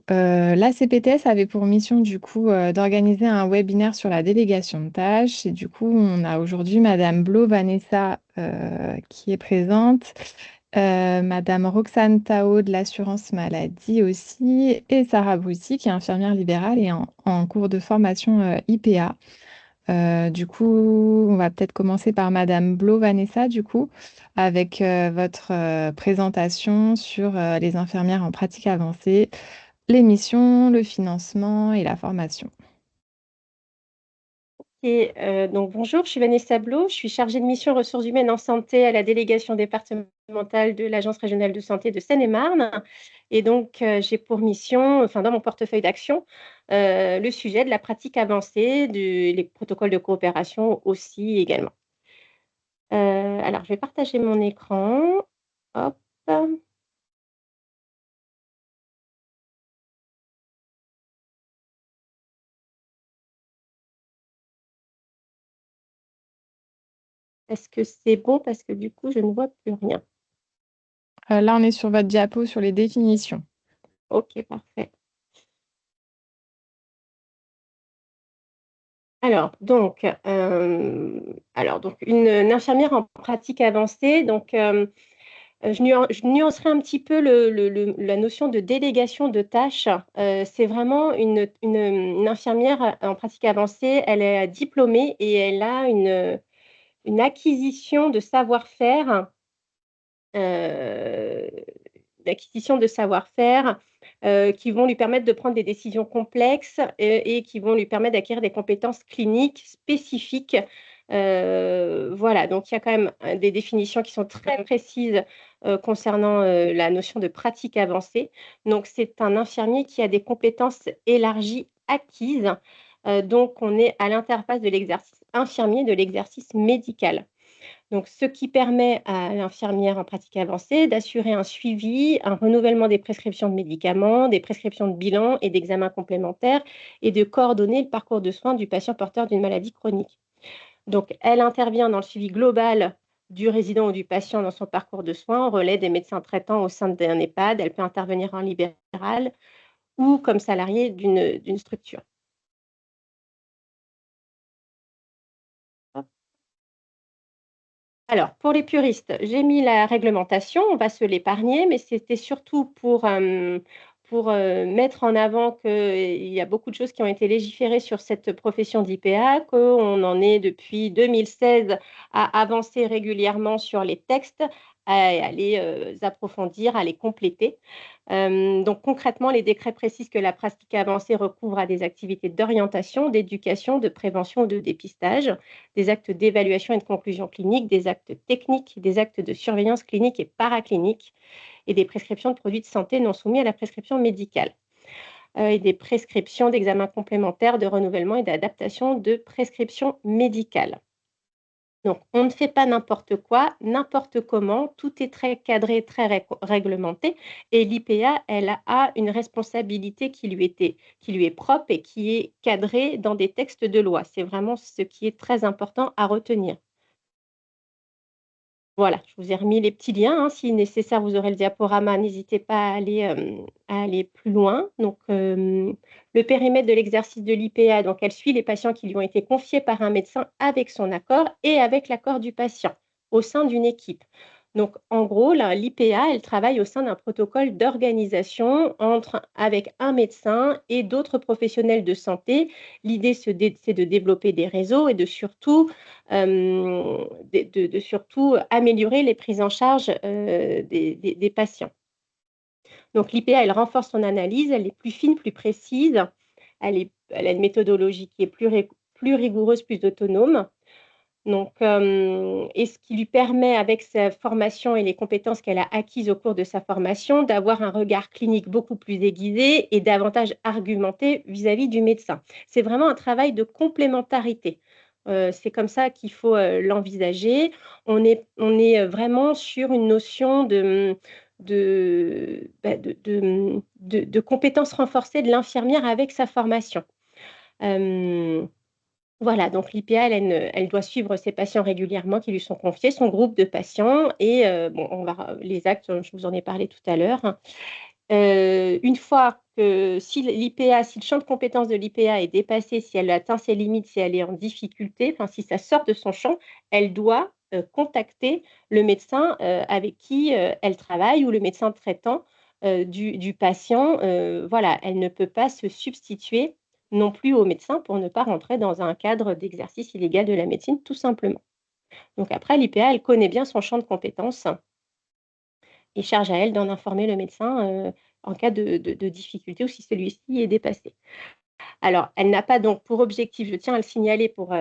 La CPTS avait pour mission d'organiser un webinaire sur la délégation de tâches. Et on a aujourd'hui Madame Blo Vanessa qui est présente, Madame Roxane Tao de l'assurance maladie aussi, et Sarah Boussy qui est infirmière libérale et en cours de formation IPA. On va peut-être commencer par Madame Blo Vanessa, avec votre présentation sur les infirmières en pratique avancée, les missions, le financement et la formation. Bonjour, je suis Vanessa Blo, je suis chargée de mission ressources humaines en santé à la délégation départementale de l'Agence régionale de santé de Seine-et-Marne. J'ai pour mission, enfin dans mon portefeuille d'action, le sujet de la pratique avancée, les protocoles de coopération aussi également. Alors, je vais partager mon écran. Hop. Est-ce que c'est bon? Parce que du coup, je ne vois plus rien. Là, on est sur votre diapo sur les définitions. Ok, parfait. Une infirmière en pratique avancée, je nuancerai un petit peu la notion de délégation de tâches. C'est vraiment une infirmière en pratique avancée, elle est diplômée et elle a une acquisition de savoir-faire, euh, qui vont lui permettre de prendre des décisions complexes et qui vont lui permettre d'acquérir des compétences cliniques spécifiques. Voilà, donc il y a quand même des définitions qui sont très précises concernant la notion de pratique avancée. Donc, c'est un infirmier qui a des compétences élargies acquises. Donc, on est à l'interface de l'exercice infirmier, de l'exercice médical. Donc, ce qui permet à l'infirmière en pratique avancée d'assurer un suivi, un renouvellement des prescriptions de médicaments, des prescriptions de bilan et d'examens complémentaires et de coordonner le parcours de soins du patient porteur d'une maladie chronique. Donc, elle intervient dans le suivi global du résident ou du patient dans son parcours de soins, en relais des médecins traitants au sein d'un EHPAD. Elle peut intervenir en libéral ou comme salariée d'une structure. Alors, pour les puristes, j'ai mis la réglementation, on va se l'épargner, mais c'était surtout pour mettre en avant qu'il y a beaucoup de choses qui ont été légiférées sur cette profession d'IPA, qu'on en est depuis 2016 à avancer régulièrement sur les textes, à les approfondir, à les compléter. Donc concrètement, les décrets précisent que la pratique avancée recouvre à des activités d'orientation, d'éducation, de prévention ou de dépistage, des actes d'évaluation et de conclusion clinique, des actes techniques, des actes de surveillance clinique et paraclinique, et des prescriptions de produits de santé non soumis à la prescription médicale, et des prescriptions d'examens complémentaires de renouvellement et d'adaptation de prescriptions médicales. Donc, on ne fait pas n'importe quoi, n'importe comment, tout est très cadré, très réglementé, et l'IPA, elle a une responsabilité qui lui est propre et qui est cadrée dans des textes de loi. C'est vraiment ce qui est très important à retenir. Voilà, je vous ai remis les petits liens, hein. Si nécessaire, vous aurez le diaporama, n'hésitez pas à aller plus loin. Le périmètre de l'exercice de l'IPA, donc elle suit les patients qui lui ont été confiés par un médecin avec son accord et avec l'accord du patient au sein d'une équipe. Donc, en gros, l'IPA, elle travaille au sein d'un protocole d'organisation avec un médecin et d'autres professionnels de santé. L'idée, c'est de développer des réseaux et de surtout améliorer les prises en charge des patients. Donc, l'IPA, elle renforce son analyse, elle est plus fine, plus précise, elle a une méthodologie qui est plus rigoureuse, plus autonome. Et ce qui lui permet, avec sa formation et les compétences qu'elle a acquises au cours de sa formation, d'avoir un regard clinique beaucoup plus aiguisé et davantage argumenté vis-à-vis du médecin. C'est vraiment un travail de complémentarité. C'est comme ça qu'il faut l'envisager. On est vraiment sur une notion de compétences renforcées de l'infirmière avec sa formation. Voilà, donc l'IPA, elle doit suivre ses patients régulièrement qui lui sont confiés, son groupe de patients, et les actes, je vous en ai parlé tout à l'heure. Une fois que si l'IPA, si le champ de compétences de l'IPA est dépassé, si elle atteint ses limites, si elle est en difficulté, enfin si ça sort de son champ, elle doit contacter le médecin avec qui elle travaille ou le médecin traitant du patient. Voilà, elle ne peut pas se substituer non plus au médecin pour ne pas rentrer dans un cadre d'exercice illégal de la médecine, tout simplement. Donc après, l'IPA, elle connaît bien son champ de compétences et charge à elle d'en informer le médecin en cas de difficulté ou si celui-ci est dépassé. Alors, elle n'a pas donc pour objectif, je tiens à le signaler pour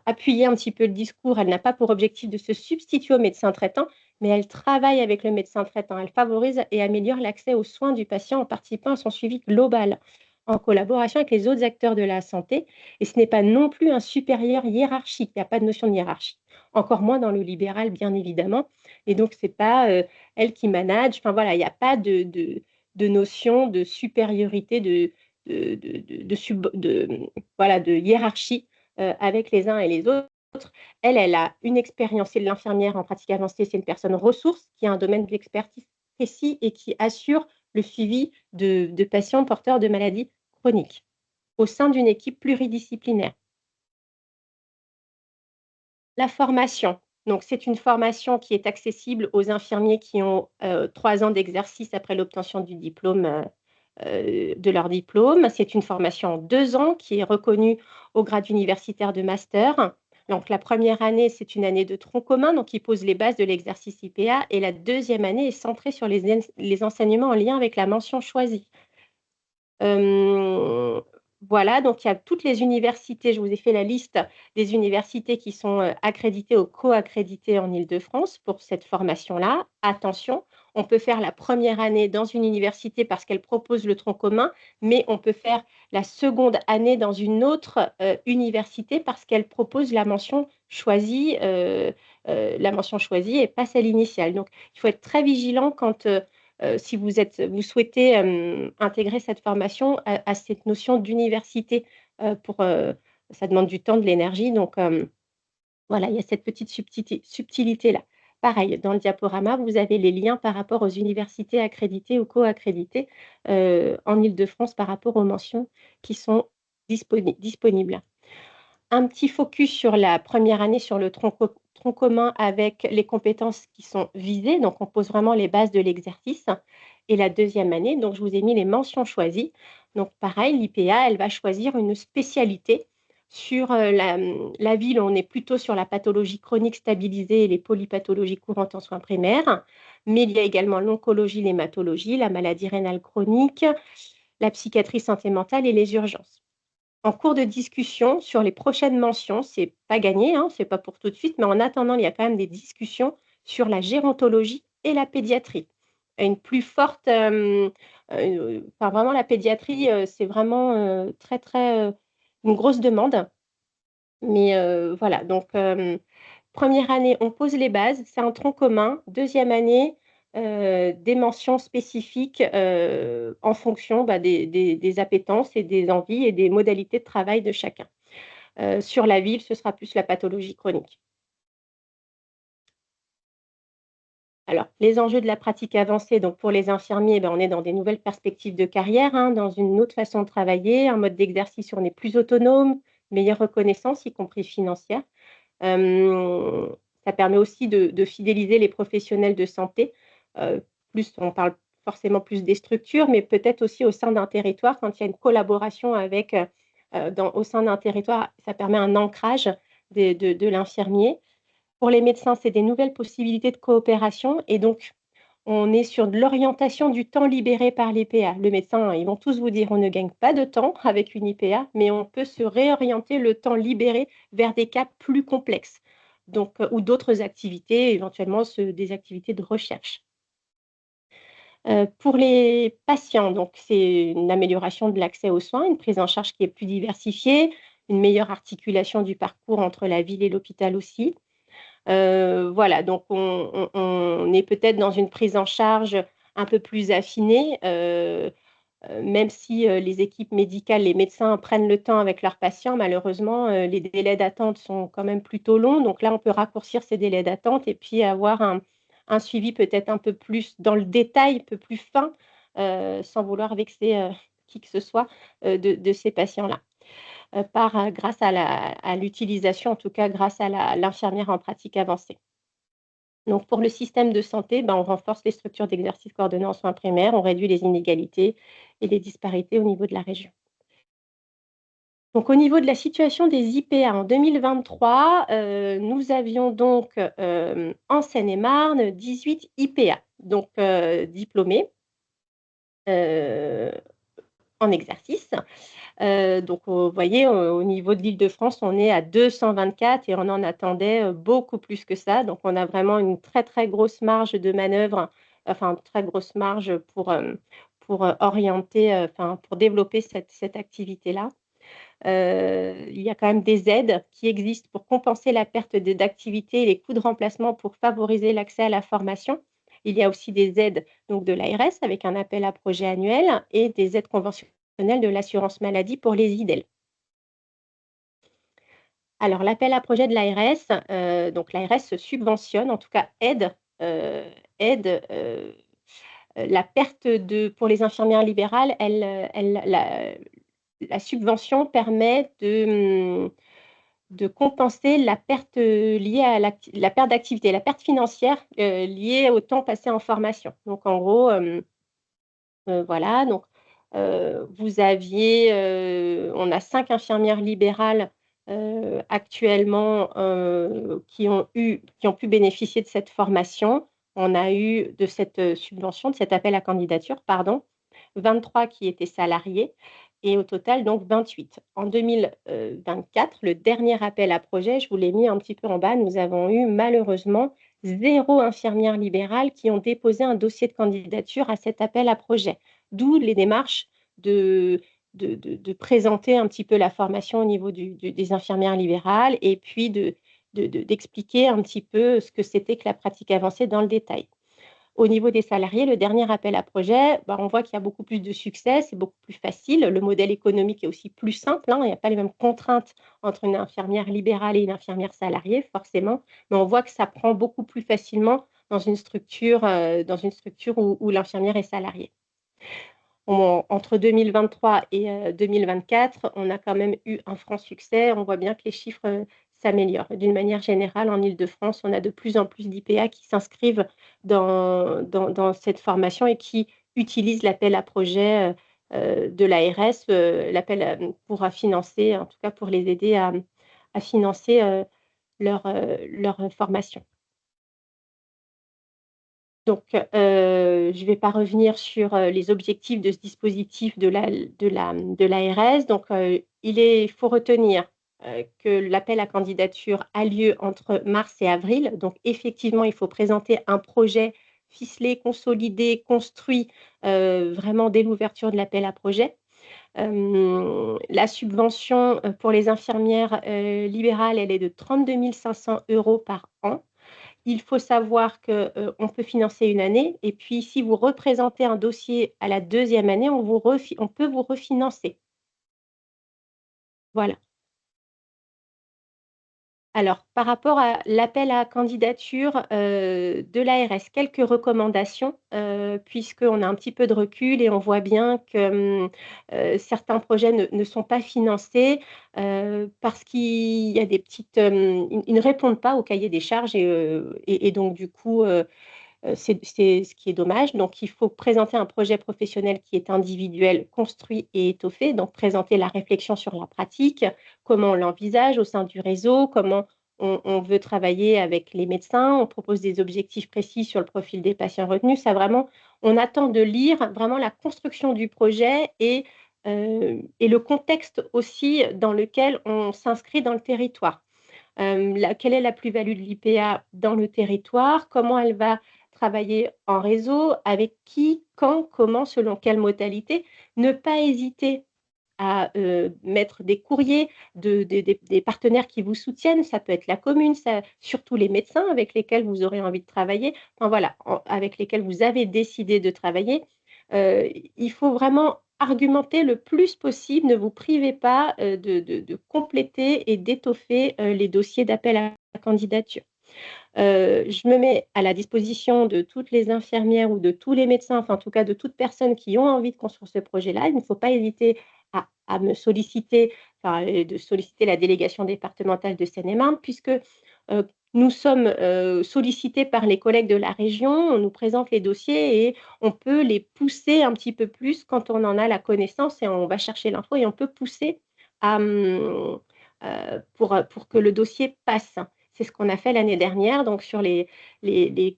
appuyer un petit peu le discours, elle n'a pas pour objectif de se substituer au médecin traitant, mais elle travaille avec le médecin traitant. Elle favorise et améliore l'accès aux soins du patient en participant à son suivi global, en collaboration avec les autres acteurs de la santé. Et ce n'est pas non plus un supérieur hiérarchique, il n'y a pas de notion de hiérarchie. Encore moins dans le libéral, bien évidemment. Et donc, ce n'est pas elle qui manage. Enfin, voilà, il n'y a pas de notion de supériorité, voilà, de hiérarchie avec les uns et les autres. Elle a une expérience, c'est l'infirmière en pratique avancée, c'est une personne ressource qui a un domaine d'expertise précis et qui assure le suivi de patients porteurs de maladies chroniques au sein d'une équipe pluridisciplinaire. La formation. Donc, c'est une formation qui est accessible aux infirmiers qui ont 3 ans d'exercice après l'obtention du diplôme de leur diplôme. C'est une formation en 2 ans qui est reconnue au grade universitaire de master. Donc, la première année, c'est une année de tronc commun, donc qui pose les bases de l'exercice IPA, et la deuxième année est centrée sur les enseignements en lien avec la mention choisie. Euh, voilà, donc il y a toutes les universités, je vous ai fait la liste des universités qui sont accréditées ou co-accréditées en Île-de-France pour cette formation-là. Attention, on peut faire la première année dans une université parce qu'elle propose le tronc commun, mais on peut faire la seconde année dans une autre université parce qu'elle propose la mention choisie et pas celle initiale. Donc, il faut être très vigilant quand si vous souhaitez intégrer cette formation à cette notion d'université, ça demande du temps, de l'énergie. Donc, voilà, il y a cette petite subtilité-là. Pareil, dans le diaporama, vous avez les liens par rapport aux universités accréditées ou co-accréditées en Île-de-France par rapport aux mentions qui sont disponibles. Un petit focus sur la première année, sur le tronc commun avec les compétences qui sont visées. Donc, on pose vraiment les bases de l'exercice. Et la deuxième année, donc je vous ai mis les mentions choisies. Donc, pareil, l'IPA, elle va choisir une spécialité. Sur la ville, on est plutôt sur la pathologie chronique stabilisée et les polypathologies courantes en soins primaires. Mais il y a également l'oncologie, l'hématologie, la maladie rénale chronique, la psychiatrie santé mentale et les urgences. En cours de discussion sur les prochaines mentions, c'est pas gagné, hein, c'est pas pour tout de suite, mais en attendant, il y a quand même des discussions sur la gérontologie et la pédiatrie. Une plus forte, enfin vraiment la pédiatrie, c'est vraiment très très une grosse demande. Mais voilà, donc première année, on pose les bases, c'est un tronc commun. Deuxième année, des mentions spécifiques en fonction des appétences et des envies et des modalités de travail de chacun. Sur la ville, ce sera plus la pathologie chronique. Alors, les enjeux de la pratique avancée, donc pour les infirmiers, on est dans des nouvelles perspectives de carrière, hein, dans une autre façon de travailler, un mode d'exercice où on est plus autonome, meilleure reconnaissance, y compris financière. Ça permet aussi de fidéliser les professionnels de santé. On parle forcément plus des structures, mais peut-être aussi au sein d'un territoire, quand il y a une collaboration au sein d'un territoire, ça permet un ancrage de l'infirmier. Pour les médecins, c'est des nouvelles possibilités de coopération et donc on est sur de l'orientation du temps libéré par l'IPA. Le médecin, ils vont tous vous dire on ne gagne pas de temps avec une IPA, mais on peut se réorienter le temps libéré vers des cas plus complexes, donc, ou d'autres activités, éventuellement des activités de recherche. Pour les patients, donc c'est une amélioration de l'accès aux soins, une prise en charge qui est plus diversifiée, une meilleure articulation du parcours entre la ville et l'hôpital aussi. Voilà, donc on est peut-être dans une prise en charge un peu plus affinée, même si les équipes médicales, les médecins prennent le temps avec leurs patients, malheureusement, les délais d'attente sont quand même plutôt longs. Donc là, on peut raccourcir ces délais d'attente et puis avoir un suivi peut-être un peu plus dans le détail, un peu plus fin, sans vouloir vexer, qui que ce soit, de ces patients-là. Grâce à l'utilisation, en tout cas grâce à l'infirmière en pratique avancée. Donc pour le système de santé, ben, on renforce les structures d'exercice coordonné en soins primaires, on réduit les inégalités et les disparités au niveau de la région. Donc au niveau de la situation des IPA en 2023, nous avions donc, en Seine-et-Marne 18 IPA, donc diplômés, heu, en exercice. Donc vous voyez, au niveau de l'Île-de-France, on est à 224 et on en attendait, beaucoup plus que ça. Donc on a vraiment une très, très grosse marge de manœuvre, enfin très grosse marge orienter, enfin pour développer cette activité-là. Il y a quand même des aides qui existent pour compenser la perte d'activité et les coûts de remplacement pour favoriser l'accès à la formation. Il y a aussi des aides donc de l'ARS avec un appel à projet annuel et des aides conventionnelles de l'assurance maladie pour les IDEL. Alors l'appel à projet de l'ARS, donc l'ARS subventionne, en tout cas heu, aide, la perte pour les infirmières libérales, la subvention permet de compenser la perte, liée à la perte d'activité, la perte financière, liée au temps passé en formation. Donc en gros, voilà, donc on a 5 infirmières libérales, actuellement, qui ont pu bénéficier de cette formation. On a eu de cette, subvention, de cet appel à candidature, pardon, 23 qui étaient salariés et au total donc 28. En 2024, le dernier appel à projet, je vous l'ai mis un petit peu en bas, nous avons eu malheureusement 0 infirmières libérales qui ont déposé un dossier de candidature à cet appel à projet. D'où les démarches de de présenter un petit peu la formation au niveau des infirmières libérales et puis d'expliquer un petit peu ce que c'était que la pratique avancée dans le détail. Au niveau des salariés, le dernier appel à projet, bah, on voit qu'il y a beaucoup plus de succès, c'est beaucoup plus facile. Le modèle économique est aussi plus simple, hein, il n'y a pas les mêmes contraintes entre une infirmière libérale et une infirmière salariée, forcément, mais on voit que ça prend beaucoup plus facilement dans une structure où l'infirmière est salariée. Entre 2023 et 2024, on a quand même eu un franc succès. On voit bien que les chiffres, s'améliorent. D'une manière générale, en Île-de-France, on a de plus en plus d'IPA qui s'inscrivent dans cette formation et qui utilisent l'appel à projet, de l'ARS, pour financer, en tout cas pour les aider à financer, leur formation. Donc, je ne vais pas revenir sur, les objectifs de ce dispositif de l'ARS. Donc, il faut retenir, que l'appel à candidature a lieu entre mars et avril. Donc effectivement, il faut présenter un projet ficelé, consolidé, construit, vraiment dès l'ouverture de l'appel à projet. La subvention, pour les infirmières, libérales, elle est de 32 500 € par an. Il faut savoir que, on peut financer une année et puis si vous représentez un dossier à la deuxième année, on peut vous refinancer. Voilà. Alors, par rapport à l'appel à candidature, de l'ARS, quelques recommandations, puisqu'on a un petit peu de recul et on voit bien que, certains projets ne sont pas financés, parce qu'il y a des petites, ils ne répondent pas au cahier des charges et donc du coup, c'est ce qui est dommage. Donc il faut présenter un projet professionnel qui est individuel, construit et étoffé, donc présenter la réflexion sur la pratique, comment on l'envisage au sein du réseau, comment on veut travailler avec les médecins. On propose des objectifs précis sur le profil des patients retenus. Ça vraiment, on attend de lire vraiment la construction du projet et le contexte aussi dans lequel on s'inscrit dans le territoire. Quelle est la plus-value de l'IPA dans le territoire? Comment elle va travailler en réseau? Avec qui? Quand? Comment? Selon quelle modalité? Ne pas hésiter à, mettre des courriers des partenaires qui vous soutiennent. Ça peut être la commune, surtout les médecins avec lesquels vous aurez envie de travailler, enfin voilà, avec lesquels vous avez décidé de travailler. Il faut vraiment argumenter le plus possible. Ne vous privez pas, de compléter et d'étoffer, les dossiers d'appel à candidature. Je me mets à la disposition de toutes les infirmières ou de tous les médecins, enfin en tout cas de toute personne qui ont envie de construire ce projet-là. Il ne faut pas hésiter à me solliciter, enfin et de solliciter la délégation départementale de Seine-et-Marne puisque, nous sommes, sollicités par les collègues de la région. On nous présente les dossiers et on peut les pousser un petit peu plus quand on en a la connaissance et on va chercher l'info et on peut pousser à, pour que le dossier passe. C'est ce qu'on a fait l'année dernière. Donc sur les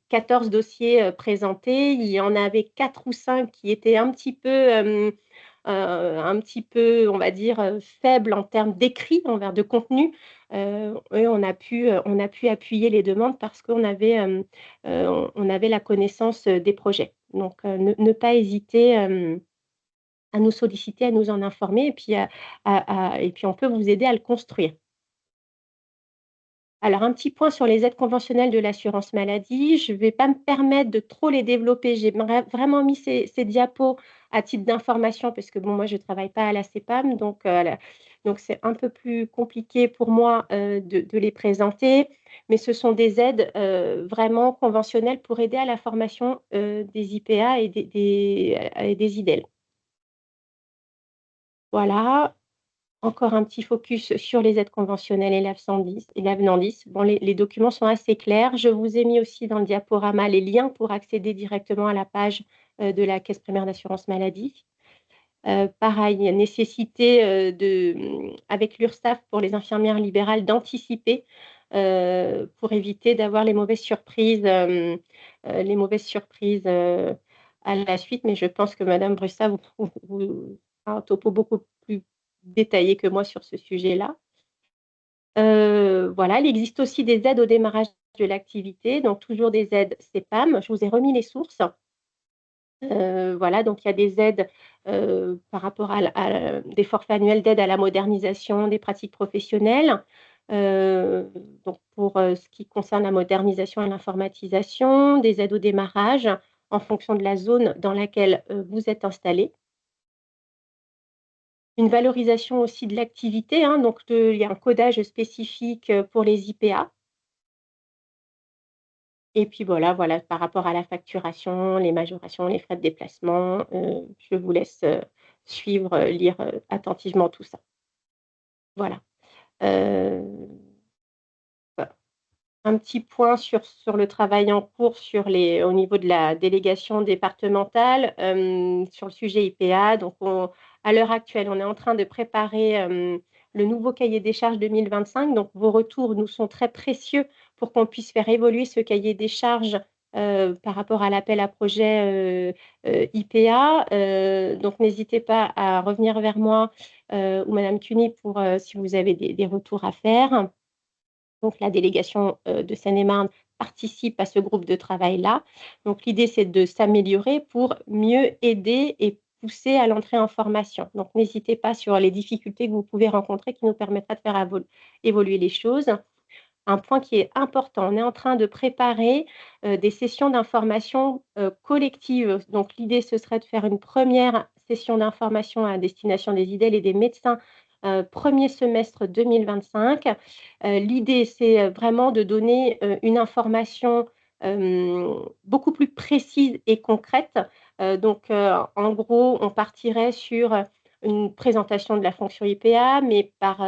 14 dossiers, présentés, il y en avait 4 ou 5 qui étaient un petit peu, on va dire, faibles en termes d'écrit, de contenu. Et on a pu appuyer les demandes parce on avait la connaissance, des projets. Donc ne pas hésiter, à nous solliciter, à nous en informer et puis et puis on peut vous aider à le construire. Alors un petit point sur les aides conventionnelles de l'assurance maladie, je ne vais pas me permettre de trop les développer. J'ai vraiment mis ces diapos à titre d'information parce que bon, moi je ne travaille pas à la CEPAM, donc c'est un peu plus compliqué pour moi, de les présenter. Mais ce sont des aides, vraiment conventionnelles pour aider à la formation, des IPA et des IDEL. Voilà. Encore un petit focus sur les aides conventionnelles et l'avenant 10. Bon, les documents sont assez clairs. Je vous ai mis aussi dans le diaporama les liens pour accéder directement à la page, de la Caisse primaire d'assurance maladie. Pareil, nécessité, avec l'URSSAF pour les infirmières libérales d'anticiper, pour éviter d'avoir les mauvaises surprises, à la suite. Mais je pense que madame Brussa vous fera un topo beaucoup plus détaillé que moi sur ce sujet-là. Voilà, il existe aussi des aides au démarrage de l'activité, donc toujours des aides CEPAM. Je vous ai remis les sources. Voilà, donc il y a des aides, par rapport à des forfaits annuels d'aide à la modernisation des pratiques professionnelles. Heu, donc pour, ce qui concerne la modernisation et l'informatisation, des aides au démarrage en fonction de la zone dans laquelle, vous êtes installé. Une valorisation aussi de l'activité, hein, donc il y a un codage spécifique, pour les IPA. Et puis voilà, par rapport à la facturation, les majorations, les frais de déplacement, je vous laisse, suivre, lire, attentivement tout ça. Voilà. Heu, un petit point sur le travail en cours au niveau de la délégation départementale, sur le sujet IPA. Donc à l'heure actuelle, on est en train de préparer, le nouveau cahier des charges 2025. Donc vos retours nous sont très précieux pour qu'on puisse faire évoluer ce cahier des charges, par rapport à l'appel à projets, IPA. Donc n'hésitez pas à revenir vers moi, ou madame Cuny pour, si vous avez des retours à faire. Donc la délégation, de Seine-et-Marne participe à ce groupe de travail-là. Donc l'idée, c'est de s'améliorer pour mieux aider et pousser à l'entrée en formation. Donc n'hésitez pas sur les difficultés que vous pouvez rencontrer qui nous permettra de faire évoluer les choses. Un point qui est important, on est en train de préparer, des sessions d'information, collectives. Donc l'idée, ce serait de faire une première session d'information à destination des IDEL et des médecins, 1er semestre 2025. L'idée, c'est, vraiment de donner, une information, beaucoup plus précise et concrète. En gros, on partirait sur, une présentation de la fonction IPA, mais par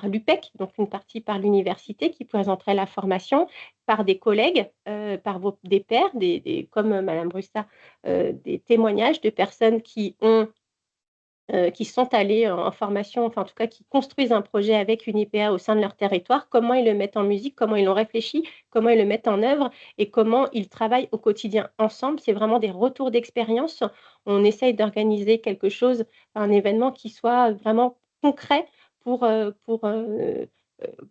l'UPEC, donc une partie par l'université qui présenterait la formation, par des collègues, des pairs, comme madame Brussa, des témoignages de personnes qui sont allées en formation, enfin en tout cas qui construisent un projet avec une IPA au sein de leur territoire, comment ils le mettent en musique, comment ils l'ont réfléchi, comment ils le mettent en œuvre et comment ils travaillent au quotidien ensemble. C'est vraiment des retours d'expérience. On essaye d'organiser quelque chose, un événement qui soit vraiment concret pour que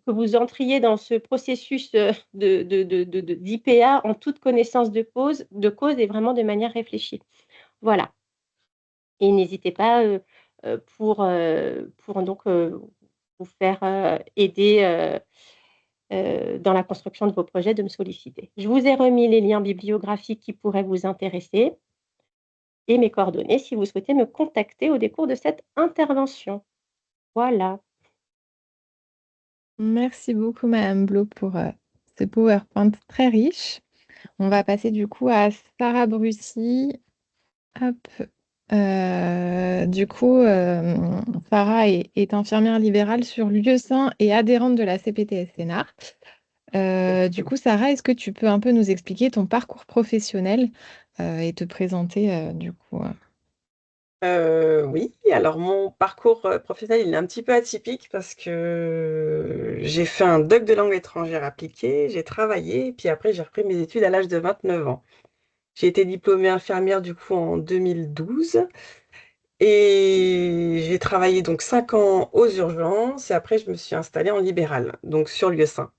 vous entriez dans ce processus, d'IPA en toute connaissance de cause et vraiment de manière réfléchie. Voilà. Et n'hésitez pas, pour donc, vous faire, aider, dans la construction de vos projets, de me solliciter. Je vous ai remis les liens bibliographiques qui pourraient vous intéresser et mes coordonnées si vous souhaitez me contacter au décours de cette intervention. Voilà. Merci beaucoup, Madame Blo, pour ce PowerPoint très riche. On va passer du coup à Sarah Brucy. Hop. Sarah est infirmière libérale sur lieu sain et adhérente de la CPTS Sénart. Sarah, est-ce que tu peux un peu nous expliquer ton parcours professionnel et te présenter Oui, alors mon parcours professionnel, il est un petit peu atypique parce que j'ai fait un doc de langue étrangère appliquée, j'ai travaillé, et puis après j'ai repris mes études à l'âge de 29 ans. J'ai été diplômée infirmière du coup en 2012 et j'ai travaillé donc 5 ans aux urgences et après je me suis installée en libéral, donc sur lieu sain.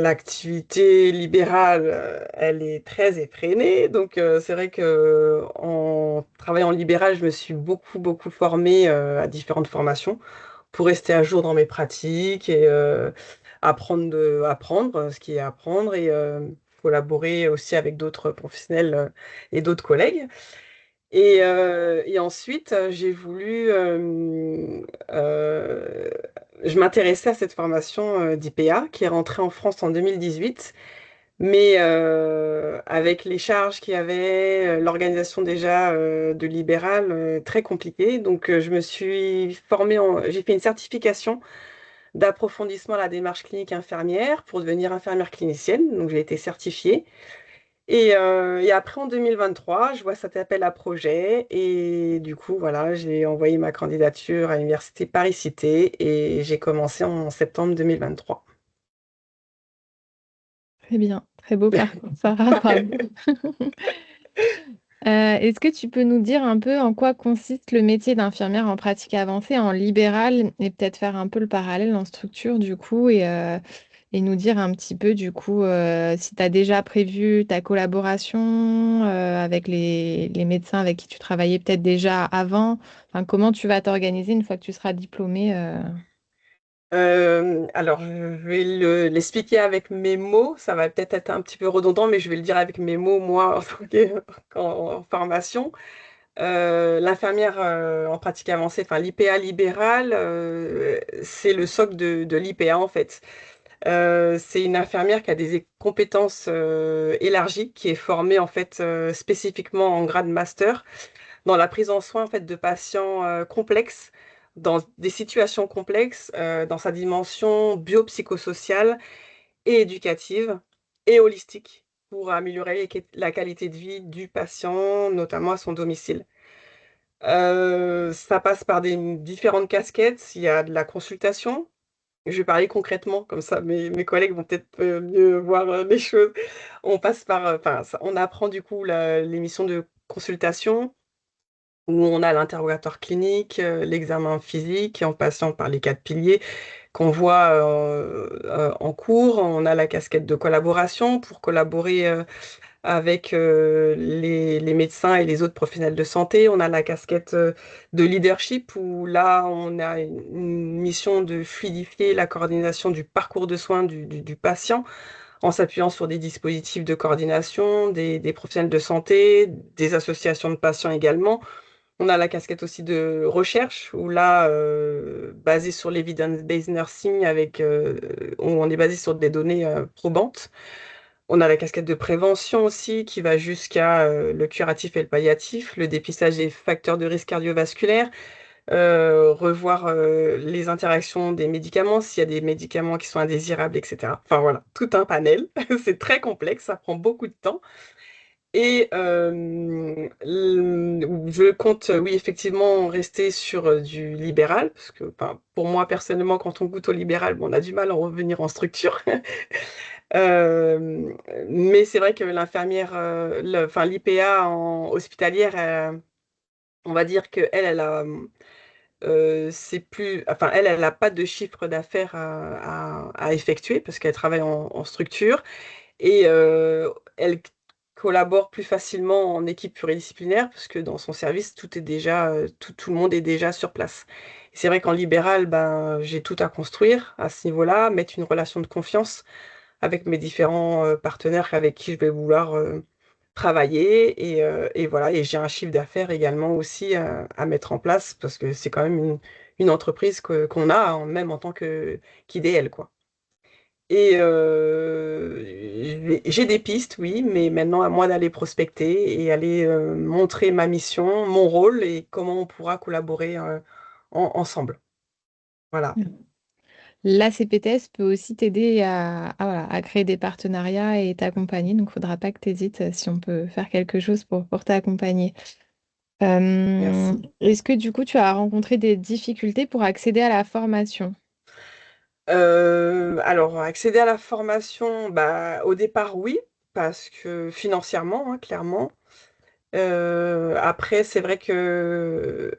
L'activité libérale, elle est très effrénée. Donc, c'est vrai que en travaillant en libéral, je me suis beaucoup formée à différentes formations pour rester à jour dans mes pratiques et apprendre ce qui est à apprendre et collaborer aussi avec d'autres professionnels et d'autres collègues. Et ensuite, j'ai voulu. Je m'intéressais à cette formation d'IPA qui est rentrée en France en 2018, mais avec les charges qu'il y avait, l'organisation déjà de Libéral très compliquée. Donc, je me suis formée j'ai fait une certification d'approfondissement à la démarche clinique infirmière pour devenir infirmière clinicienne. Donc, j'ai été certifiée. Et après, en 2023, je vois cet appel à projet et du coup, voilà, j'ai envoyé ma candidature à l'université Paris-Cité et j'ai commencé en septembre 2023. très bien, très beau parcours, Sarah, bravo. Est-ce que tu peux nous dire un peu en quoi consiste le métier d'infirmière en pratique avancée en libéral et peut-être faire un peu le parallèle en structure du coup et nous dire un petit peu du coup si tu as déjà prévu ta collaboration avec les médecins avec qui tu travaillais peut-être déjà avant, enfin, comment tu vas t'organiser une fois que tu seras diplômée Alors, je vais l'expliquer avec mes mots. Ça va peut-être être un petit peu redondant, mais je vais le dire avec mes mots, moi, en tant en formation. L'infirmière en pratique avancée, enfin l'IPA libérale, c'est le socle de l'IPA en fait. C'est une infirmière qui a des compétences élargies, qui est formée en fait spécifiquement en grade master dans la prise en soin en fait de patients complexes, dans des situations complexes, dans sa dimension biopsychosociale et éducative et holistique pour améliorer la qualité de vie du patient, notamment à son domicile. Ça passe par des différentes casquettes. Il y a de la consultation. Je vais parler concrètement, comme ça mes collègues vont peut-être mieux voir les choses. On passe par, enfin, on apprend du coup les missions de consultation, où on a l'interrogatoire clinique, l'examen physique, en passant par les quatre piliers qu'on voit en cours. On a la casquette de collaboration pour collaborer avec les médecins et les autres professionnels de santé. On a la casquette de leadership où là, on a une mission de fluidifier la coordination du parcours de soins du patient en s'appuyant sur des dispositifs de coordination, des professionnels de santé, des associations de patients également. On a la casquette aussi de recherche, où là, basé sur l'evidence-based nursing, où on est basé sur des données probantes. On a la casquette de prévention aussi, qui va jusqu'à le curatif et le palliatif, le dépistage des facteurs de risque cardiovasculaire, revoir les interactions des médicaments, s'il y a des médicaments qui sont indésirables, etc. Enfin voilà, tout un panel. C'est très complexe, ça prend beaucoup de temps. Et je compte, oui, effectivement, rester sur du libéral, parce que enfin, pour moi, personnellement, quand on goûte au libéral, bon, on a du mal à en revenir en structure. Euh, mais c'est vrai que l'infirmière, enfin, l'IPA hospitalière, on va dire que c'est plus, enfin, elle n'a pas de chiffre d'affaires à effectuer, parce qu'elle travaille en structure. Et elle collabore plus facilement en équipe pluridisciplinaire parce que dans son service, tout est déjà, tout le monde est déjà sur place. Et c'est vrai qu'en libéral, ben, j'ai tout à construire à ce niveau-là, mettre une relation de confiance avec mes différents partenaires avec qui je vais vouloir travailler. Et voilà, et j'ai un chiffre d'affaires également aussi à mettre en place parce que c'est quand même une entreprise qu'on a, même en tant qu'IDL, quoi. Et j'ai des pistes, oui, mais maintenant à moi d'aller prospecter et aller montrer ma mission, mon rôle et comment on pourra collaborer ensemble. Voilà. La CPTS peut aussi t'aider voilà, à créer des partenariats et t'accompagner. Donc, il ne faudra pas que tu hésites si on peut faire quelque chose pour t'accompagner. Merci. Est-ce que du coup, tu as rencontré des difficultés pour accéder à la formation? Alors, accéder à la formation, bah, au départ, oui, parce que financièrement, hein, clairement. Après, c'est vrai que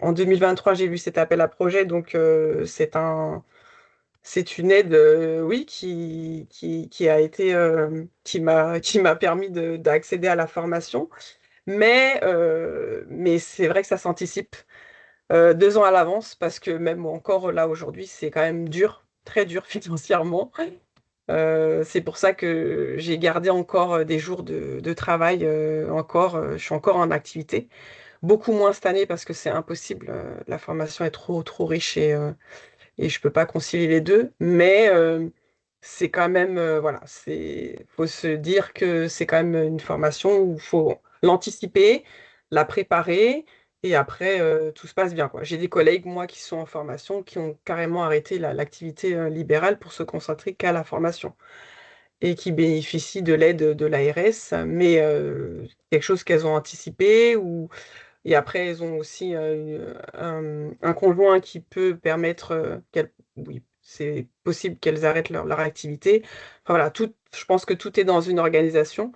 en 2023, j'ai lu cet appel à projet, donc c'est une aide, oui, qui a été, qui m'a permis d'accéder à la formation. Mais c'est vrai que ça s'anticipe 2 ans à l'avance, parce que même encore là aujourd'hui, c'est quand même dur, très dur financièrement. C'est pour ça que j'ai gardé encore des jours de travail, encore, je suis encore en activité. Beaucoup moins cette année parce que c'est impossible, la formation est trop, trop riche et je peux pas concilier les deux. Mais c'est quand même, voilà, faut se dire que c'est quand même une formation où il faut l'anticiper, la préparer et après tout se passe bien, quoi. J'ai des collègues, moi, qui sont en formation, qui ont carrément arrêté l'activité libérale pour se concentrer qu'à la formation et qui bénéficient de l'aide de l'ARS, mais quelque chose qu'elles ont anticipé ou et après, elles ont aussi un conjoint qui peut permettre oui, c'est possible qu'elles arrêtent leur activité. Enfin, voilà, je pense que tout est dans une organisation,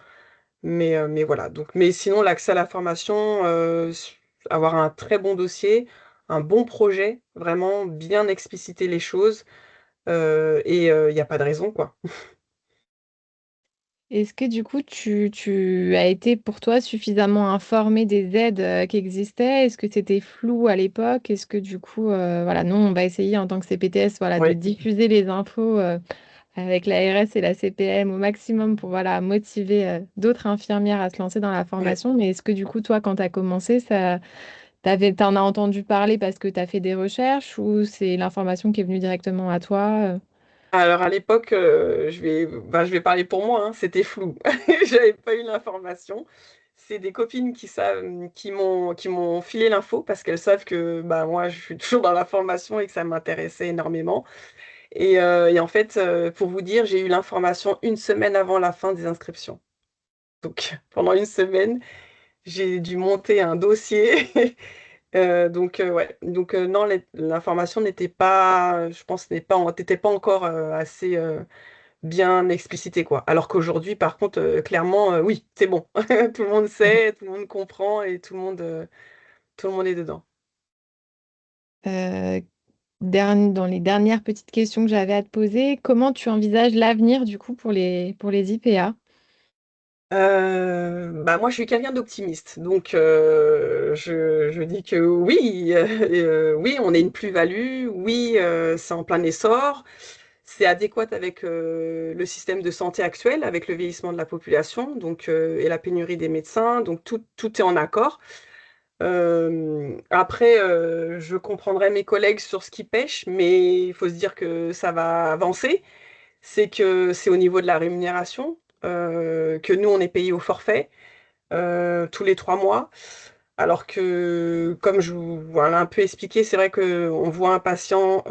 mais voilà. Donc, mais sinon, l'accès à la formation, avoir un très bon dossier, un bon projet, vraiment bien expliciter les choses, et il n'y a pas de raison, quoi. Est-ce que du coup, tu as été pour toi suffisamment informé des aides qui existaient? Est-ce que c'était flou à l'époque? Est-ce que du coup, voilà, nous, on va essayer en tant que CPTS, voilà, de Oui. diffuser les infos avec la l'ARS et la CPM au maximum pour voilà, motiver d'autres infirmières à se lancer dans la Ouais. formation. Mais est-ce que du coup, toi, quand tu as commencé, t'en as entendu parler parce que tu as fait des recherches ou c'est l'information qui est venue directement à toi? Alors à l'époque, je vais parler pour moi, hein, c'était flou. J'avais pas eu l'information. C'est des copines qui m'ont filé l'info parce qu'elles savent que bah, moi je suis toujours dans la formation et que ça m'intéressait énormément. Et en fait, pour vous dire, j'ai eu l'information une semaine avant la fin des inscriptions. Donc pendant une semaine, j'ai dû monter un dossier. Donc ouais, donc non, l'information n'était pas, je pense, n'était pas encore assez bien explicité, quoi. Alors qu'aujourd'hui, par contre, clairement, oui, c'est bon. Tout le monde sait, tout le monde comprend et tout le monde est dedans. Euh, dans les dernières petites questions que j'avais à te poser, comment tu envisages l'avenir du coup pour les IPA? Bah moi, je suis quelqu'un d'optimiste, donc je dis que oui, oui, on est une plus-value, oui, c'est en plein essor, c'est adéquat avec le système de santé actuel, avec le vieillissement de la population, donc et la pénurie des médecins, donc tout est en accord. Après, je comprendrai mes collègues sur ce qui pêche, mais il faut se dire que ça va avancer. C'est que c'est au niveau de la rémunération, que nous, on est payé au forfait tous les 3 mois. Alors que, comme je vous voilà, un peu expliqué, c'est vrai qu'on voit un patient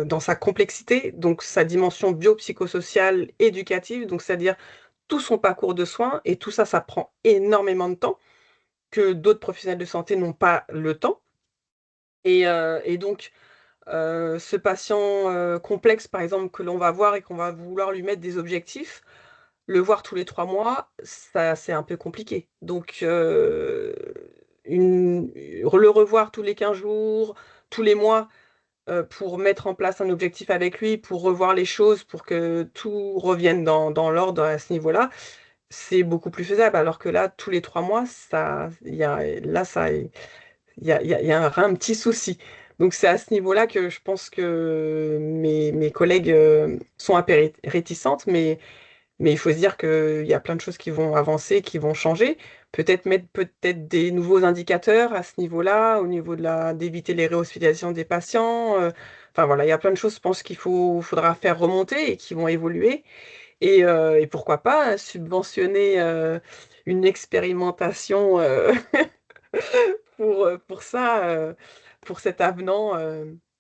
dans sa complexité, donc sa dimension biopsychosociale, éducative, donc c'est-à-dire tout son parcours de soins, et tout ça, ça prend énormément de temps que d'autres professionnels de santé n'ont pas le temps. Et donc, ce patient complexe, par exemple, que l'on va voir et qu'on va vouloir lui mettre des objectifs, le voir tous les 3 mois, ça, c'est un peu compliqué. Donc, le revoir tous les 15 jours, tous les mois, pour mettre en place un objectif avec lui, pour revoir les choses, pour que tout revienne dans l'ordre à ce niveau-là, c'est beaucoup plus faisable. Alors que là, tous les 3 mois, là, il y a un petit souci. Donc c'est à ce niveau-là que je pense que mes collègues sont un peu réticentes, Mais il faut se dire qu'il y a plein de choses qui vont avancer, qui vont changer. Peut-être mettre peut-être des nouveaux indicateurs à ce niveau-là, au niveau d'éviter les réhospitalisations des patients. Enfin voilà, il y a plein de choses, je pense faudra faire remonter et qui vont évoluer. Et pourquoi pas subventionner une expérimentation pour ça, pour cet avenant,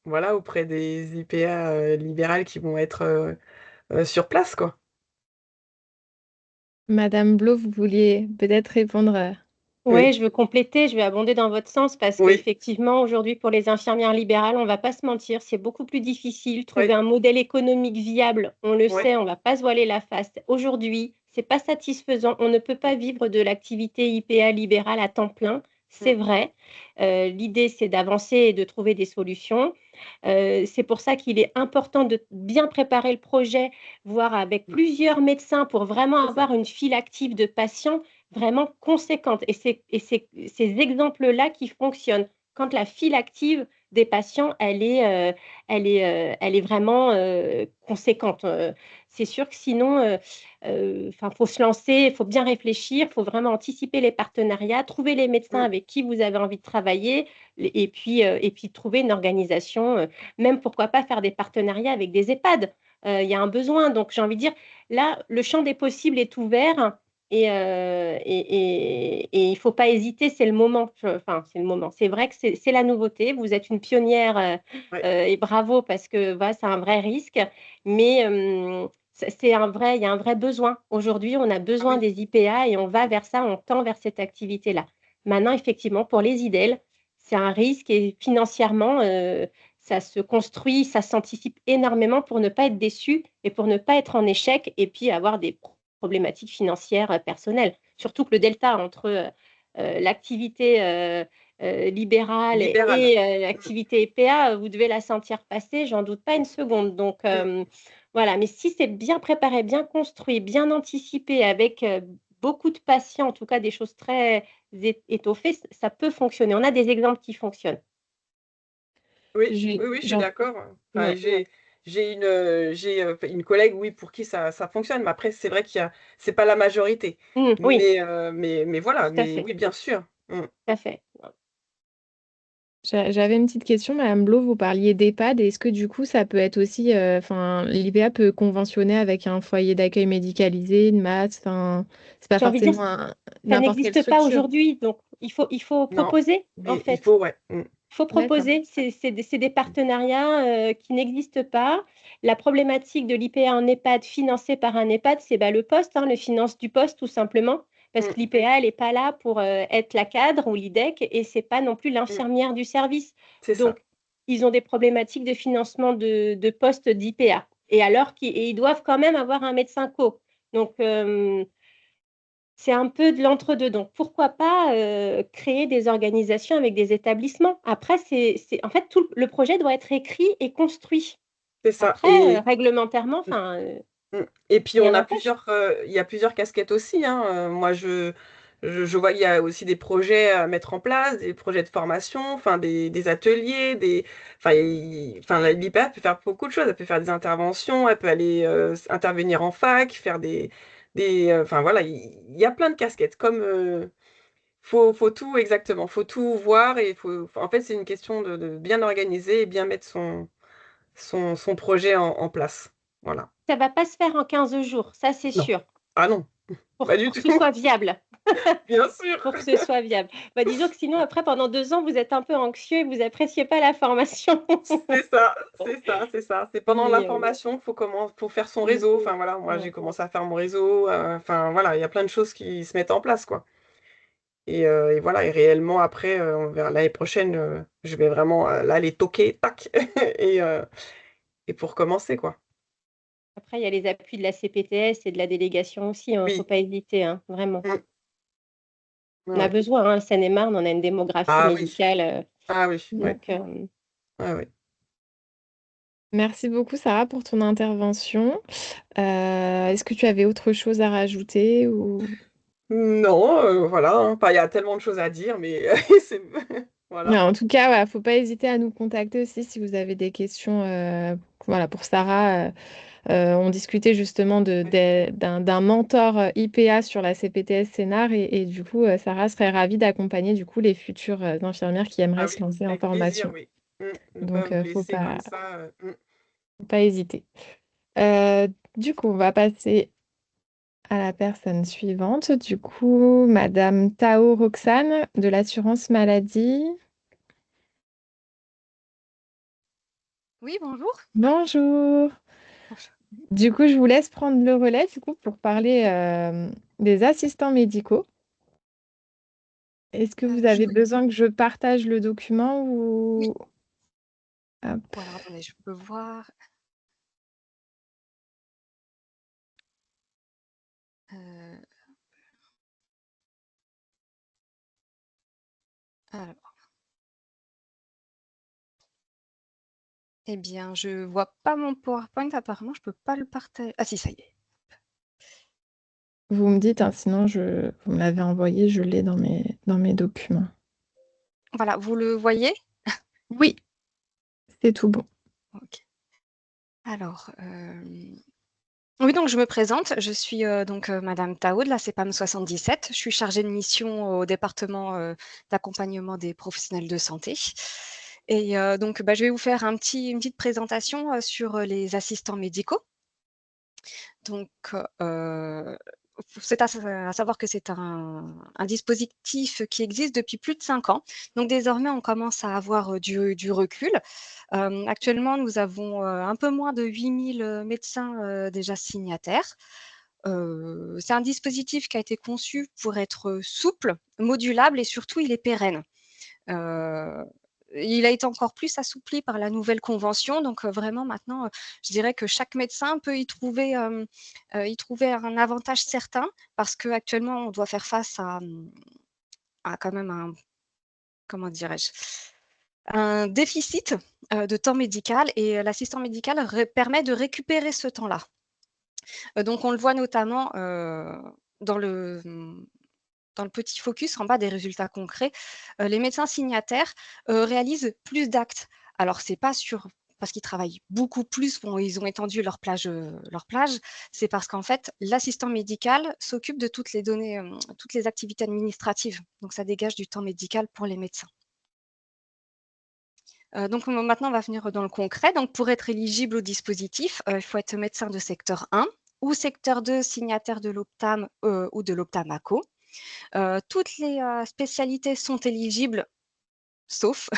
voilà, auprès des IPA libérales qui vont être sur place, quoi. Madame Blo, vous vouliez peut-être répondre. Oui, Oui, je veux compléter, je vais abonder dans votre sens parce oui, qu'effectivement, aujourd'hui, pour les infirmières libérales, on ne va pas se mentir, c'est beaucoup plus difficile. Trouver oui, un modèle économique viable, on le oui, sait, on ne va pas se voiler la face. Aujourd'hui, c'est pas satisfaisant. On ne peut pas vivre de l'activité IPA libérale à temps plein, c'est mm, vrai. L'idée, c'est d'avancer et de trouver des solutions. C'est pour ça qu'il est important de bien préparer le projet, voire avec mm, plusieurs médecins pour vraiment c'est ça. avoir une file active de patients vraiment conséquente. Et c'est ces exemples-là qui fonctionnent. Quand la file active des patients, elle est vraiment conséquente. C'est sûr que sinon, faut se lancer, il faut bien réfléchir, il faut vraiment anticiper les partenariats, trouver les médecins Mm, avec qui vous avez envie de travailler, et puis trouver une organisation, même pourquoi pas faire des partenariats avec des EHPAD. Il y a un besoin. Donc, j'ai envie de dire, là, le champ des possibles est ouvert. Et il ne faut pas hésiter, c'est le moment. Enfin, c'est le moment. C'est vrai que c'est la nouveauté. Vous êtes une pionnière ouais, et bravo parce que voilà, c'est un vrai risque. Mais il y a un vrai besoin. Aujourd'hui, on a ah besoin oui, des IPA et on va vers ça, on tend vers cette activité-là. Maintenant, effectivement, pour les IDEL, c'est un risque et financièrement, ça se construit, ça s'anticipe énormément pour ne pas être déçu et pour ne pas être en échec et puis avoir des problématiques financières personnelles. Surtout que le delta entre l'activité libérale libéral. et Mm, l'activité EPA, vous devez la sentir passer, j'en doute pas une seconde. Donc mm, voilà, mais si c'est bien préparé, bien construit, bien anticipé, avec beaucoup de patients, en tout cas des choses très étoffées, ça peut fonctionner. On a des exemples qui fonctionnent. oui, J'ai- oui, oui, je suis j'en- d'accord. Enfin, Ouais. j'ai une collègue, oui, pour qui ça fonctionne. Mais après, c'est vrai c'est pas la majorité. Oui, Mais voilà, tout à mais fait, oui, bien sûr. Mm. tout à fait. J'avais une petite question, Madame Blo, vous parliez d'EHPAD. Est-ce que du coup, ça peut être aussi, enfin, l'IPA peut conventionner avec un foyer d'accueil médicalisé, une MAT, enfin, c'est pas J'ai envie de dire, forcément ça n'importe quelle n'existe pas structure. aujourd'hui, donc il faut Non, proposer, en mais il fait. faut, ouais. Mm. Il faut D'accord. proposer, c'est des partenariats qui n'existent pas. La problématique de l'IPA en EHPAD financé par un EHPAD, c'est bah, le poste, hein, le finance du poste tout simplement, parce Mm, que l'IPA, elle n'est pas là pour être la cadre ou l'IDEC et c'est pas non plus mm. l'infirmière du service. C'est ça. Donc, ils ont des problématiques de financement de postes d'IPA et alors ils doivent quand même avoir un médecin co. Donc, c'est un peu de l'entre-deux. Donc, pourquoi pas créer des organisations avec des établissements? Après, en fait, tout le projet doit être écrit et construit. C'est ça. Après, réglementairement, enfin, Mm. Et puis rien n'empêche. il y a plusieurs casquettes aussi, hein. Moi, je vois, il y a aussi des projets à mettre en place, des projets de formation, enfin des ateliers, enfin l'IPA peut faire beaucoup de choses. Elle peut faire des interventions, elle peut aller intervenir en fac, faire enfin voilà, il y a plein de casquettes. Faut tout exactement, faut tout voir et en fait, c'est une question de bien organiser et bien mettre son projet en place. Voilà. Ça va pas se faire en 15 jours, ça c'est Non. sûr, Ah non, pas du pour que tout, ce soit viable. bien sûr. Pour que ce soit viable. Bah, disons que sinon, après, pendant 2 ans, vous êtes un peu anxieux et vous n'appréciez pas la formation. C'est ça, c'est ça, c'est ça. C'est pendant la Mais, formation faut faire son mm, réseau. Enfin voilà, moi j'ai ouais. commencé à faire mon réseau. Enfin voilà, il y a plein de choses qui se mettent en place quoi. Et voilà, et réellement après, on verra l'année prochaine, je vais vraiment là les toquer, tac, et, euh, et pour commencer quoi. Après, il y a les appuis de la CPTS et de la délégation aussi, il ne faut Oui. pas hésiter, hein, vraiment. Mm. On a Ouais. besoin, hein, Seine-et-Marne, on a une démographie Ah oui, médicale. ah oui, ouais, Donc, ouais, ouais. Merci beaucoup, Sarah, pour ton intervention. Est-ce que tu avais autre chose à rajouter ou... Non, voilà, hein. Enfin, il y a tellement de choses à dire, mais c'est Ouais, voilà. en tout cas, ouais, faut pas hésiter à nous contacter aussi si vous avez des questions, voilà, pour Sarah. On discutait justement d'un mentor IPA sur la CPTS Sénar et du coup, Sarah serait ravie d'accompagner du coup les futures infirmières qui aimeraient Ah se oui, lancer en avec plaisir, formation. oui. Ne pas Donc, vous faut laisser comme pas, ça. faut pas hésiter. Du coup, on va passer à la personne suivante. Du coup, Madame Tao Roxane de l'assurance maladie. Oui, bonjour. Bonjour. Bonjour. Du coup, je vous laisse prendre le relais du coup, pour parler des assistants médicaux. Est-ce que vous Je avez vous besoin que je partage le document Oui. ou... Hop. Ou alors, attendez, je peux voir. Alors, eh bien, je vois pas mon PowerPoint. Apparemment, je peux pas le partager. Ah si, ça y est. Vous me dites, hein, sinon vous me l'avez envoyé, je l'ai dans mes documents. Voilà, vous le voyez? Oui, c'est tout bon. Ok. Alors, oui, donc je me présente. Je suis donc Madame Tao de la CEPAM 77. Je suis chargée de mission au département d'accompagnement des professionnels de santé. Et donc, je vais vous faire une petite présentation sur les assistants médicaux. Donc, c'est à savoir que c'est un dispositif qui existe depuis plus de 5 ans. Donc désormais, on commence à avoir du recul. Actuellement, nous avons un peu moins de 8000 médecins déjà signataires. C'est un dispositif qui a été conçu pour être souple, modulable et surtout, il est pérenne. Il a été encore plus assoupli par la nouvelle convention. Donc, vraiment maintenant, je dirais que chaque médecin peut y trouver un avantage certain parce qu'actuellement, on doit faire face à quand même comment dirais-je? Un déficit, de temps médical et l'assistant médical permet de récupérer ce temps-là. Donc on le voit notamment, dans le, dans le petit focus en bas des résultats concrets, les médecins signataires, réalisent plus d'actes. Alors c'est pas parce qu'ils travaillent beaucoup plus, bon, ils ont étendu leur plage, c'est parce qu'en fait, l'assistant médical s'occupe de toutes les données, toutes les activités administratives. Donc ça dégage du temps médical pour les médecins. Donc maintenant, on va venir dans le concret. Donc pour être éligible au dispositif, il faut être médecin de secteur 1 ou secteur 2 signataire de l'OPTAM, ou de l'OPTAMACO. Toutes les spécialités sont éligibles, sauf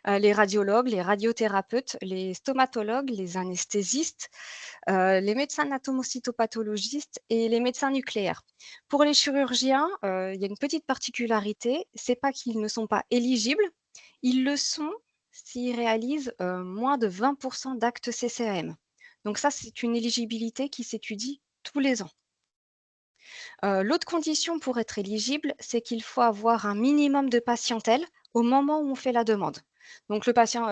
les radiologues, les radiothérapeutes, les stomatologues, les anesthésistes, les médecins anatomocytopathologistes et les médecins nucléaires. Pour les chirurgiens, il y a une petite particularité, c'est pas qu'ils ne sont pas éligibles, ils le sont s'ils réalisent moins de 20% d'actes CCM. Donc ça, c'est une éligibilité qui s'étudie tous les ans. L'autre condition pour être éligible, c'est qu'il faut avoir un minimum de patientèle au moment où on fait la demande. Donc le patient,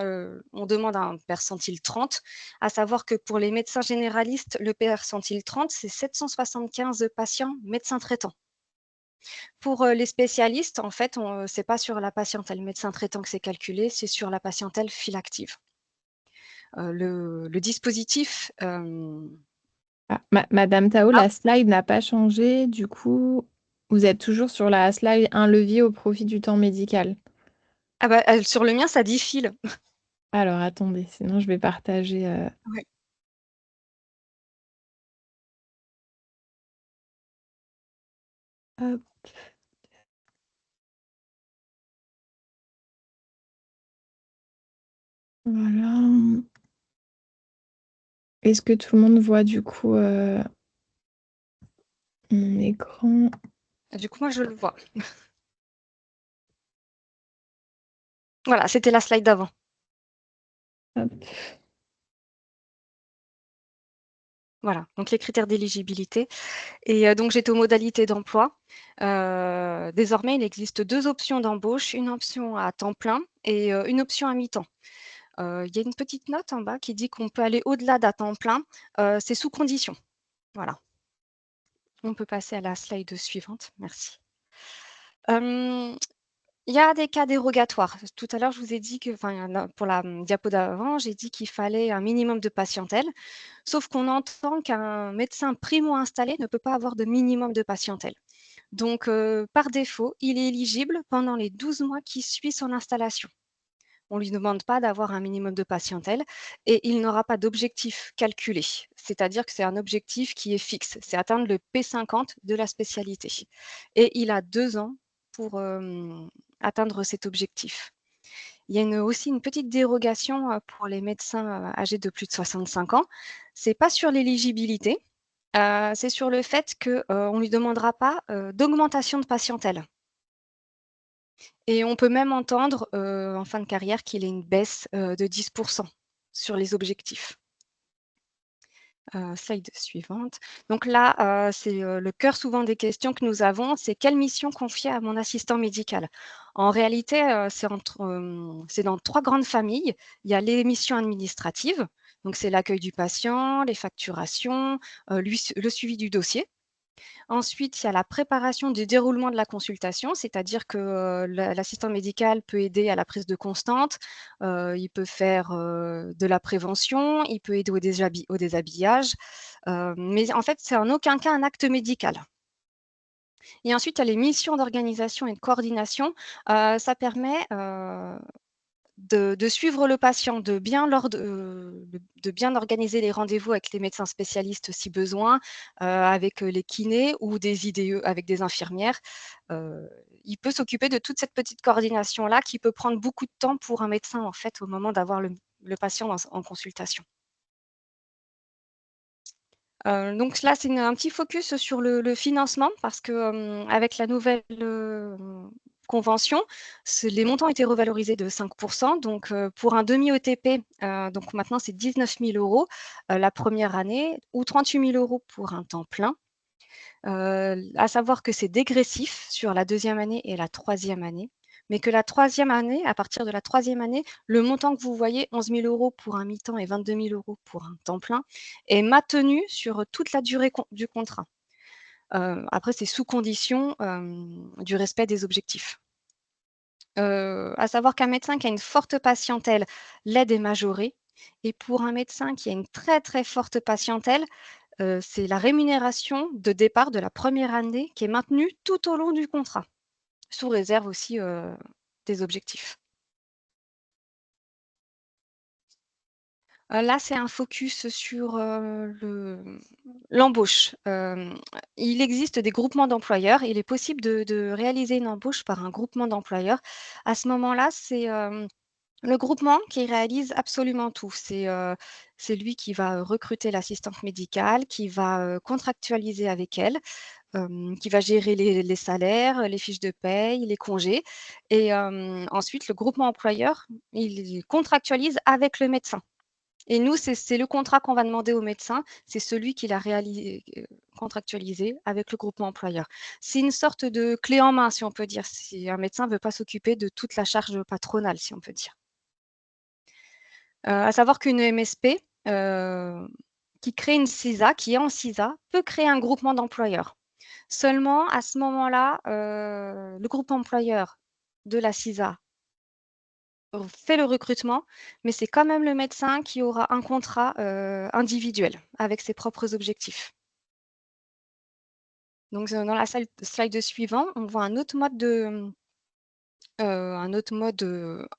on demande un percentile 30, à savoir que pour les médecins généralistes, le percentile 30, c'est 775 patients médecins traitants. Pour les spécialistes, en fait, c'est pas sur la patientèle médecin traitant que c'est calculé, c'est sur la patientèle file active. Le dispositif, Madame Tao, Ah. la slide n'a pas changé. Du coup, vous êtes toujours sur la slide un levier au profit du temps médical. Ah bah, sur le mien, ça dit file. Alors, attendez, sinon je vais partager. Ouais. Hop. Voilà. Est-ce que tout le monde voit du coup mon écran? Du coup, moi, je le vois. Voilà, c'était la slide d'avant. Hop. Voilà, donc les critères d'éligibilité. Et donc, j'étais aux modalités d'emploi. Désormais, il existe 2 options d'embauche, une option à temps plein et une option à mi-temps. Il y a une petite note en bas qui dit qu'on peut aller au-delà d'un temps plein, c'est sous condition. Voilà. On peut passer à la slide suivante. Merci. Il y a des cas dérogatoires. Tout à l'heure, je vous ai dit que, enfin, pour la diapo d'avant, j'ai dit qu'il fallait un minimum de patientèle. Sauf qu'on entend qu'un médecin primo-installé ne peut pas avoir de minimum de patientèle. Donc, par défaut, il est éligible pendant les 12 mois qui suivent son installation. On ne lui demande pas d'avoir un minimum de patientèle et il n'aura pas d'objectif calculé. C'est-à-dire que c'est un objectif qui est fixe. C'est atteindre le P50 de la spécialité. Et il a 2 ans pour atteindre cet objectif. Il y a aussi une petite dérogation pour les médecins âgés de plus de 65 ans. Ce n'est pas sur l'éligibilité, c'est sur le fait qu'on ne lui demandera pas d'augmentation de patientèle. Et on peut même entendre en fin de carrière qu'il ait une baisse de 10% sur les objectifs. Slide suivante. Donc là, c'est le cœur souvent des questions que nous avons, c'est quelle mission confier à mon assistant médical? En réalité, c'est dans 3 grandes familles. Il y a les missions administratives, donc c'est l'accueil du patient, les facturations, le suivi du dossier. Ensuite, il y a la préparation du déroulement de la consultation, c'est-à-dire que l'assistant médical peut aider à la prise de constante, il peut faire de la prévention, il peut aider au déshabillage, mais en fait, c'est en aucun cas un acte médical. Et ensuite, il y a les missions d'organisation et de coordination. Ça permet de suivre le patient, de bien organiser les rendez-vous avec les médecins spécialistes si besoin, avec les kinés ou des IDE avec des infirmières. Il peut s'occuper de toute cette petite coordination-là qui peut prendre beaucoup de temps pour un médecin, en fait, au moment d'avoir le patient en consultation. Donc là, c'est un petit focus sur le financement parce que, avec la nouvelle, convention, les montants ont été revalorisés de 5 %. Donc, pour un demi-ETP, donc maintenant c'est 19 000 € la première année ou 38 000 € pour un temps plein. À savoir que c'est dégressif sur la 2e année et la 3e année, mais que la 3e année, à partir de la 3e année, le montant que vous voyez, 11 000 € pour un mi-temps et 22 000 € pour un temps plein, est maintenu sur toute la durée du contrat. Après, c'est sous condition du respect des objectifs. À savoir qu'un médecin qui a une forte patientèle, l'aide est majorée et pour un médecin qui a une très, très forte patientèle, c'est la rémunération de départ de la première année qui est maintenue tout au long du contrat, sous réserve aussi, des objectifs. Là, c'est un focus sur, l'embauche. Il existe des groupements d'employeurs. Il est possible de réaliser une embauche par un groupement d'employeurs. À ce moment-là, c'est, le groupement qui réalise absolument tout. C'est lui qui va recruter l'assistante médicale, qui va, contractualiser avec elle, qui va gérer les salaires, les fiches de paye, les congés et ensuite le groupement employeur, il contractualise avec le médecin et nous, c'est le contrat qu'on va demander au médecin, c'est celui qui l'a contractualisé avec le groupement employeur. C'est une sorte de clé en main, si on peut dire, si un médecin ne veut pas s'occuper de toute la charge patronale, si on peut dire. À savoir qu'une MSP, qui crée une CISA, qui est en CISA, peut créer un groupement d'employeurs. Seulement, à ce moment-là, le groupe employeur de la CISA fait le recrutement, mais c'est quand même le médecin qui aura un contrat, individuel avec ses propres objectifs. Donc, dans la slide suivant, on voit un autre mode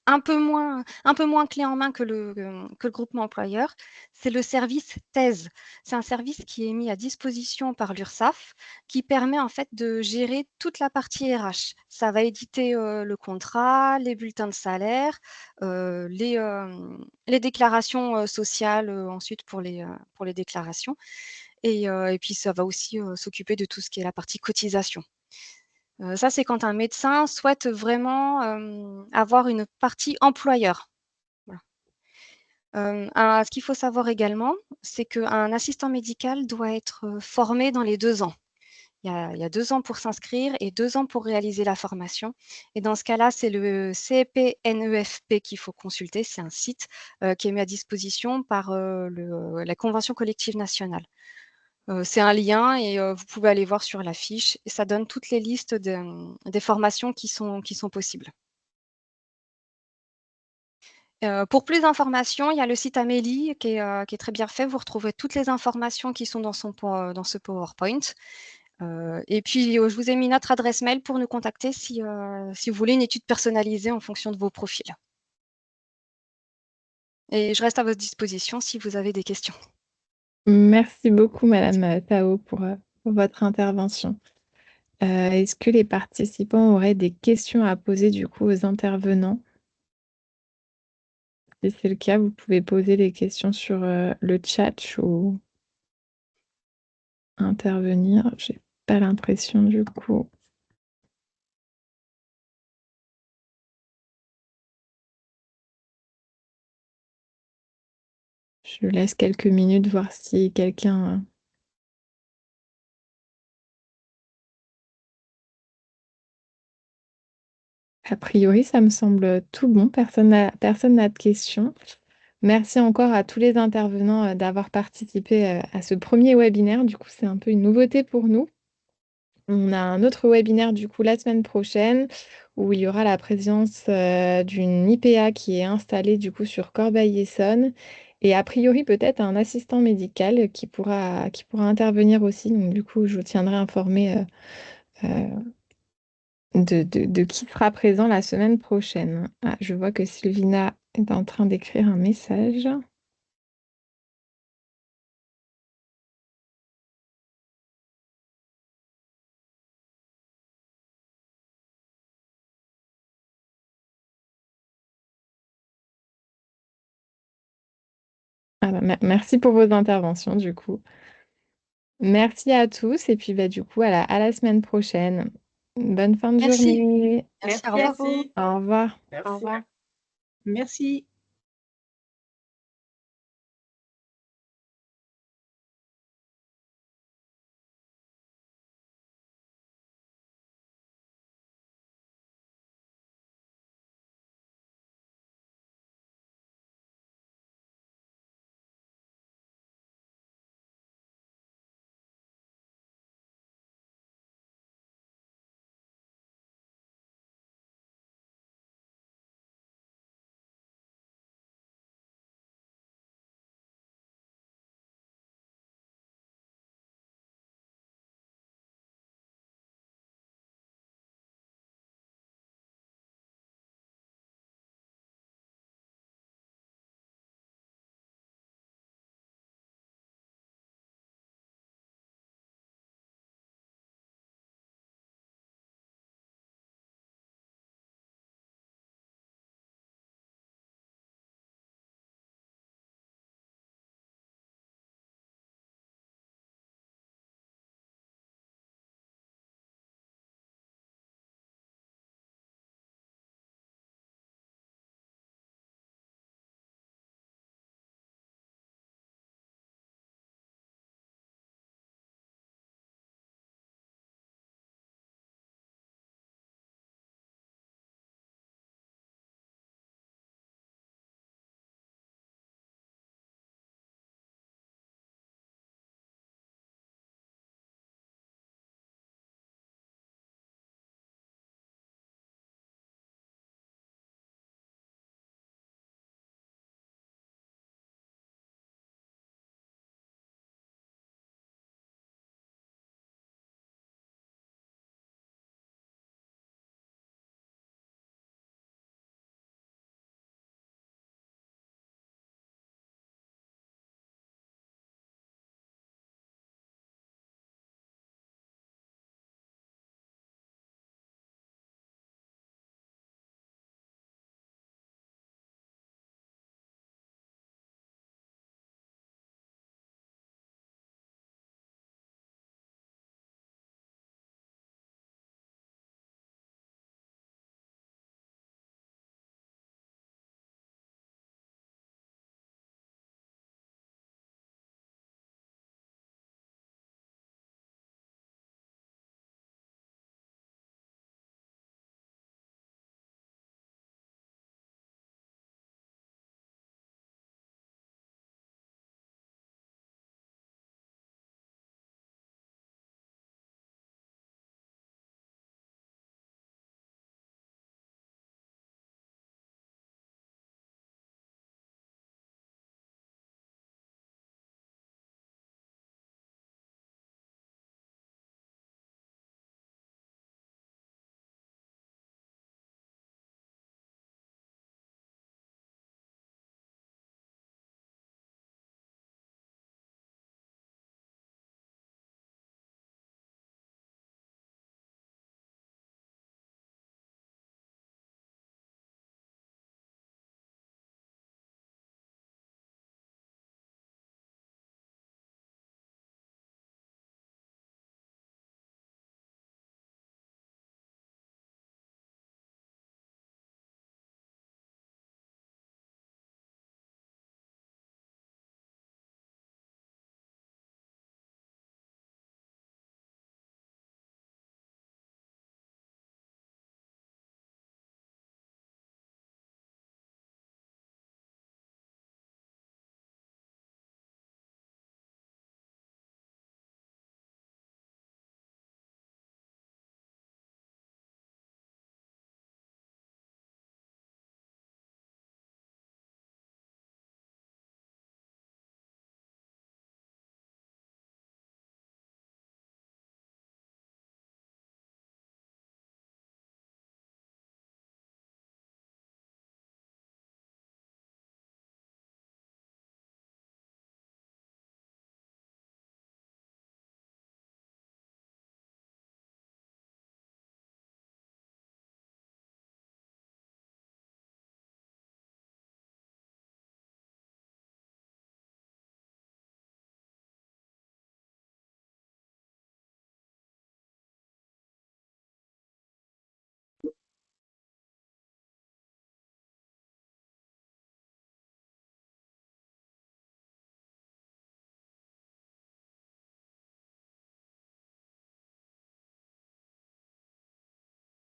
un peu moins clé en main que le groupement employeur, c'est le service thèse. C'est un service qui est mis à disposition par l'URSSAF, qui permet en fait de gérer toute la partie RH. Ça va éditer, le contrat, les bulletins de salaire, les déclarations, sociales, ensuite pour les déclarations et puis ça va aussi, s'occuper de tout ce qui est la partie cotisation. Ça, c'est quand un médecin souhaite vraiment, avoir une partie employeur. Voilà. Ce qu'il faut savoir également, c'est qu'un assistant médical doit être, formé dans les 2 ans. Il y a 2 ans pour s'inscrire et 2 ans pour réaliser la formation et dans ce cas-là, c'est le CEP-NEFP qu'il faut consulter. C'est un site, qui est mis à disposition par, la convention collective nationale. C'est un lien et vous pouvez aller voir sur la fiche et ça donne toutes les listes des formations qui sont possibles. Pour plus d'informations, il y a le site Amélie qui est très bien fait. Vous retrouvez toutes les informations qui sont dans ce PowerPoint. Et puis, je vous ai mis notre adresse mail pour nous contacter si vous voulez une étude personnalisée en fonction de vos profils. Et je reste à votre disposition si vous avez des questions. Merci beaucoup, Madame Tao, pour votre intervention. Est-ce que les participants auraient des questions à poser du coup aux intervenants? Si c'est le cas, vous pouvez poser les questions sur le chat ou intervenir. J'ai pas l'impression du coup. Je laisse quelques minutes voir si quelqu'un... A priori, ça me semble tout bon. Personne n'a de questions. Merci encore à tous les intervenants d'avoir participé à ce premier webinaire. Du coup, c'est un peu une nouveauté pour nous. On a un autre webinaire du coup la semaine prochaine où il y aura la présence d'une IPA qui est installée du coup sur Corbeil-Essonnes et a priori peut-être un assistant médical qui pourra intervenir aussi. Donc du coup, je vous tiendrai informé de qui sera présent la semaine prochaine. Ah, je vois que Sylvina est en train d'écrire un message. Ah bah, merci pour vos interventions du coup. Merci à tous et puis bah, du coup à la semaine prochaine. Bonne fin de Merci. journée. Merci, Merci au revoir. aussi. Au revoir. Merci. Au revoir. Merci.